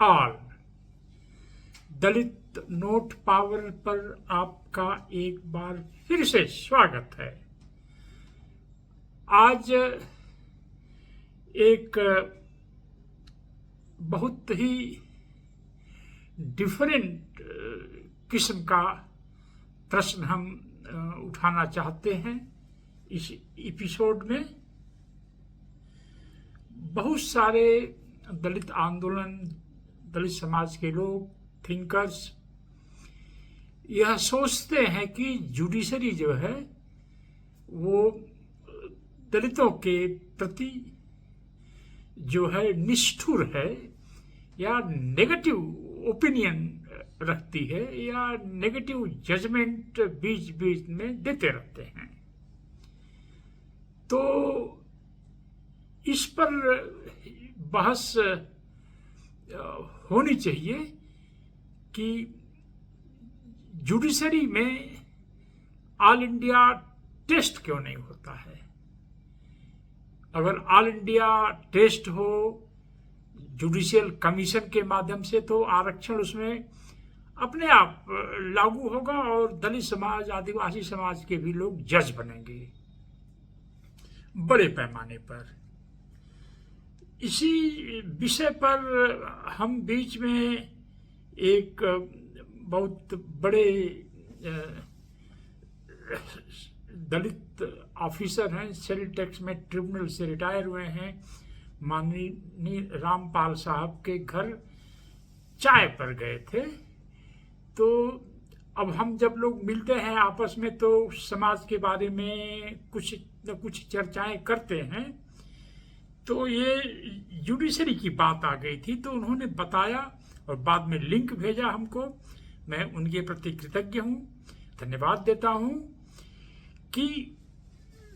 All. दलित note power पर आपका एक बार फिर से स्वागत है। आज एक बहुत ही डिफरेंट किस्म का प्रश्न हम उठाना चाहते हैं इस एपिसोड में। बहुत सारे दलित आंदोलन, दलित समाज के लोग, थिंकर्स यह सोचते हैं कि जुडिशरी जो है वो दलितों के प्रति जो है निष्ठुर है या नेगेटिव ओपिनियन रखती है या नेगेटिव जजमेंट बीच बीच में देते रहते हैं। तो इस पर बहस होनी चाहिए कि जुडिशरी में ऑल इंडिया टेस्ट क्यों नहीं होता है। अगर ऑल इंडिया टेस्ट हो जुडिशियल कमीशन के माध्यम से तो आरक्षण उसमें अपने आप लागू होगा और दलित समाज, आदिवासी समाज के भी लोग जज बनेंगे बड़े पैमाने पर। इसी विषय पर हम बीच में एक बहुत बड़े दलित ऑफिसर हैं, सेल टैक्स में ट्रिब्यूनल से रिटायर हुए हैं, माननीय रामपाल साहब के घर चाय पर गए थे। तो अब हम जब लोग मिलते हैं आपस में तो समाज के बारे में कुछ न कुछ चर्चाएं करते हैं। तो ये जुडिशरी की बात आ गई थी तो उन्होंने बताया और बाद में लिंक भेजा हमको। मैं उनके प्रति कृतज्ञ हूँ, धन्यवाद देता हूँ कि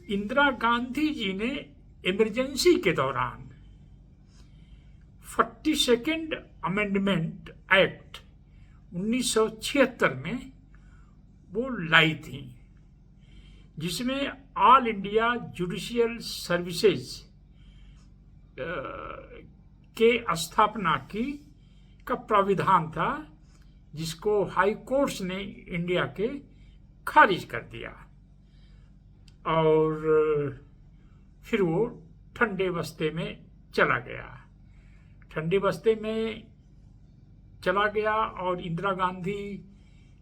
इंदिरा गांधी जी ने इमरजेंसी के दौरान 42nd अमेंडमेंट एक्ट 1976 में वो लाई थी, जिसमें ऑल इंडिया जुडिशियल सर्विसेज के स्थापना का प्राविधान था, जिसको हाई कोर्ट्स ने इंडिया के खारिज कर दिया और फिर वो ठंडे बस्ते में चला गया। ठंडे बस्ते में चला गया और इंदिरा गांधी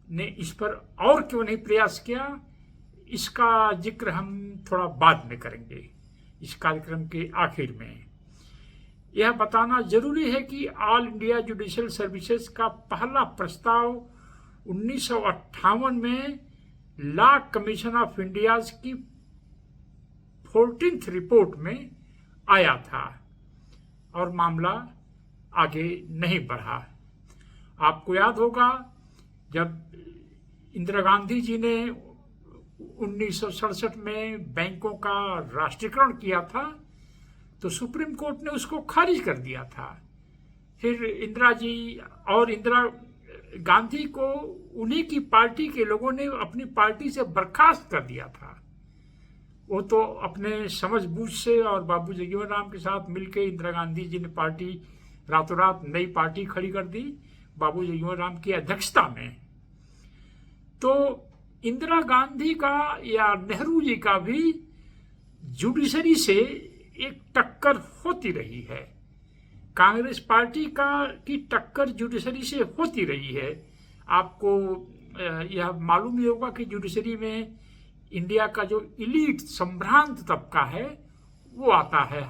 ने इस पर और क्यों नहीं प्रयास किया, इसका जिक्र हम थोड़ा बाद में करेंगे इस कार्यक्रम के आखिर में। यह बताना जरूरी है कि ऑल इंडिया जुडिशियल सर्विसेज का पहला प्रस्ताव 1958 में लॉ कमीशन ऑफ इंडिया की 14th रिपोर्ट में आया था और मामला आगे नहीं बढ़ा। आपको याद होगा जब इंदिरा गांधी जी ने 1967 में बैंकों का राष्ट्रीयकरण किया था तो सुप्रीम कोर्ट ने उसको खारिज कर दिया था। फिर इंदिरा जी और इंदिरा गांधी को उन्हीं की पार्टी के लोगों ने अपनी पार्टी से बर्खास्त कर दिया था। वो तो अपने समझबूझ से और बाबू जगजीवन राम के साथ मिलकर इंदिरा गांधी जी ने पार्टी रातों रात नई पार्टी खड़ी कर दी बाबू जगजीवन राम की अध्यक्षता में। तो इंदिरा गांधी का या नेहरू जी का भी जुडिशरी से एक टक्कर होती रही है। कांग्रेस पार्टी की टक्कर जुडिशरी से होती रही है। आपको यह मालूम ही होगा कि जुडिशरी में इंडिया का जो इलीट संभ्रांत तबका है वो आता है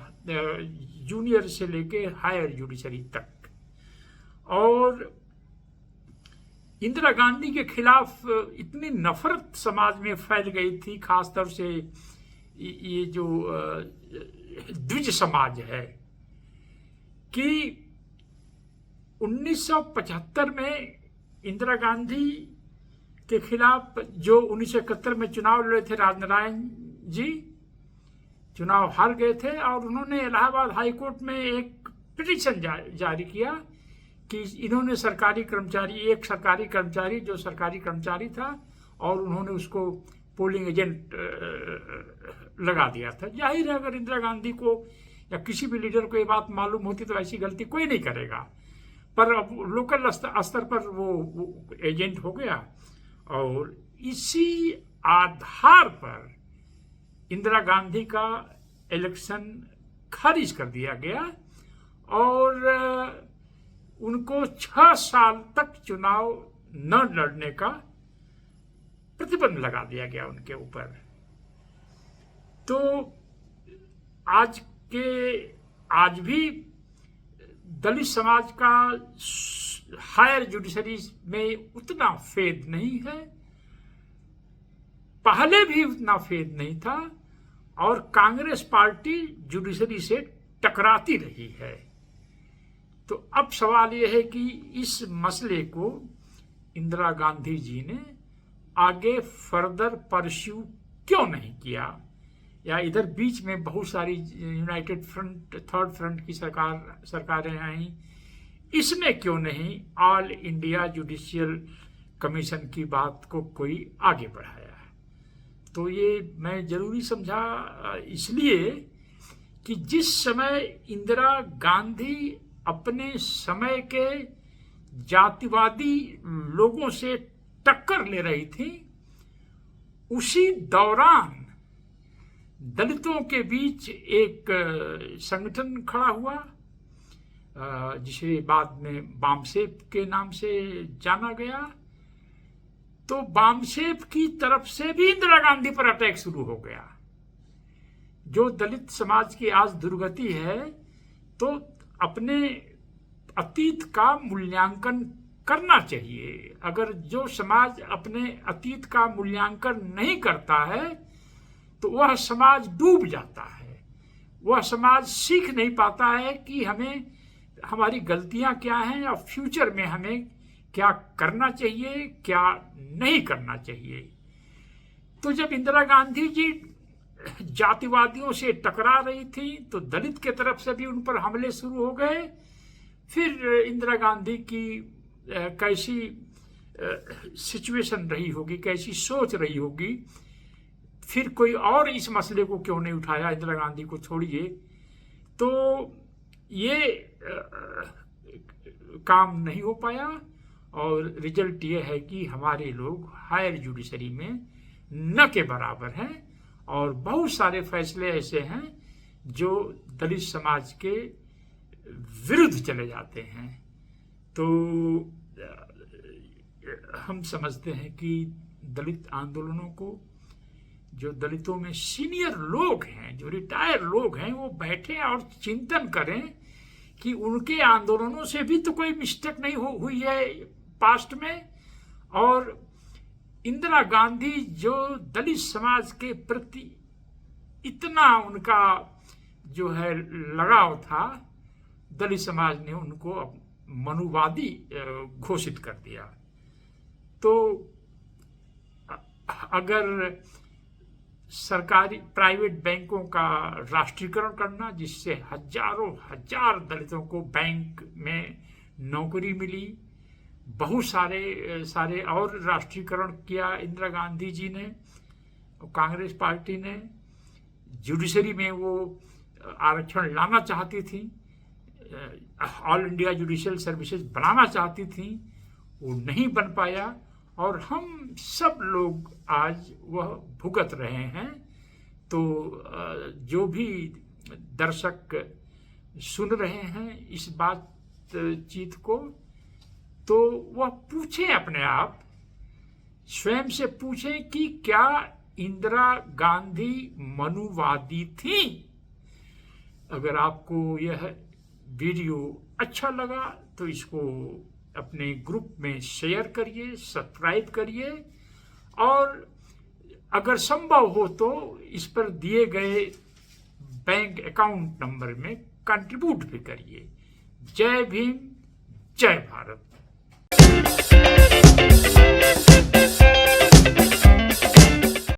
जूनियर से लेके हायर जुडिशरी तक। और इंदिरा गांधी के खिलाफ इतनी नफरत समाज में फैल गई थी, खासतौर से ये जो द्विज समाज है, कि 1975 में इंदिरा गांधी के खिलाफ जो 1971 में चुनाव लड़े थे राजनारायण जी, चुनाव हार गए थे और उन्होंने इलाहाबाद हाई कोर्ट में एक पिटीशन जारी किया कि इन्होंने एक सरकारी कर्मचारी जो सरकारी कर्मचारी था और उन्होंने उसको पोलिंग एजेंट लगा दिया था। जाहिर है अगर इंदिरा गांधी को या किसी भी लीडर को ये बात मालूम होती तो ऐसी गलती कोई नहीं करेगा। पर अब लोकल स्तर पर वो एजेंट हो गया, और इसी आधार पर इंदिरा गांधी का इलेक्शन खारिज कर दिया गया और उनको 6 साल तक चुनाव न लड़ने का प्रतिबंध लगा दिया गया उनके ऊपर। तो आज भी दलित समाज का हायर जुडिशरी में उतना फेद नहीं है, पहले भी उतना फेद नहीं था, और कांग्रेस पार्टी जुडिशरी से टकराती रही है। तो अब सवाल यह है कि इस मसले को इंदिरा गांधी जी ने आगे फर्दर परस्यू क्यों नहीं किया, या इधर बीच में बहुत सारी यूनाइटेड फ्रंट, थर्ड फ्रंट की सरकारें आई, इसमें क्यों नहीं ऑल इंडिया जुडिशियल कमीशन की बात को कोई आगे बढ़ाया। तो ये मैं जरूरी समझा इसलिए कि जिस समय इंदिरा गांधी अपने समय के जातिवादी लोगों से टक्कर ले रही थी, उसी दौरान दलितों के बीच एक संगठन खड़ा हुआ जिसे बाद में बामसेफ के नाम से जाना गया। तो बामसेफ की तरफ से भी इंदिरा गांधी पर अटैक शुरू हो गया। जो दलित समाज की आज दुर्गति है, तो अपने अतीत का मूल्यांकन करना चाहिए। अगर जो समाज अपने अतीत का मूल्यांकन नहीं करता है तो वह समाज डूब जाता है, वह समाज सीख नहीं पाता है कि हमें हमारी गलतियां क्या हैं और फ्यूचर में हमें क्या करना चाहिए, क्या नहीं करना चाहिए। तो जब इंदिरा गांधी जी जातिवादियों से टकरा रही थी तो दलित के तरफ से भी उन पर हमले शुरू हो गए। फिर इंदिरा गांधी की कैसी सिचुएशन रही होगी, कैसी सोच रही होगी, फिर कोई और इस मसले को क्यों नहीं उठाया, इंदिरा गांधी को छोड़िए। तो ये काम नहीं हो पाया और रिजल्ट ये है कि हमारे लोग हायर जुडिशरी में न के बराबर हैं और बहुत सारे फैसले ऐसे हैं जो दलित समाज के विरुद्ध चले जाते हैं। तो हम समझते हैं कि दलित आंदोलनों को, जो दलितों में सीनियर लोग हैं, जो रिटायर लोग हैं, वो बैठे और चिंतन करें कि उनके आंदोलनों से भी तो कोई मिस्टेक नहीं हुई है पास्ट में, और इंदिरा गांधी जो दलित समाज के प्रति इतना उनका जो है लगाव था, दलित समाज ने उनको मनुवादी घोषित कर दिया। तो अगर सरकारी प्राइवेट बैंकों का राष्ट्रीयकरण करना, जिससे हजारों हजार दलितों को बैंक में नौकरी मिली, बहुत सारे और राष्ट्रीयकरण किया इंदिरा गांधी जी ने, कांग्रेस पार्टी ने। जुडिशरी में वो आरक्षण लाना चाहती थी, ऑल इंडिया जुडिशियल सर्विसेज बनाना चाहती थी, वो नहीं बन पाया और हम सब लोग आज वह भुगत रहे हैं। तो जो भी दर्शक सुन रहे हैं इस बातचीत को, तो वह पूछें अपने आप, स्वयं से पूछें कि क्या इंदिरा गांधी मनुवादी थी। अगर आपको यह वीडियो अच्छा लगा तो इसको अपने ग्रुप में शेयर करिए, सब्सक्राइब करिए, और अगर संभव हो तो इस पर दिए गए बैंक अकाउंट नंबर में कंट्रीब्यूट भी करिए। जय भीम, जय भारत।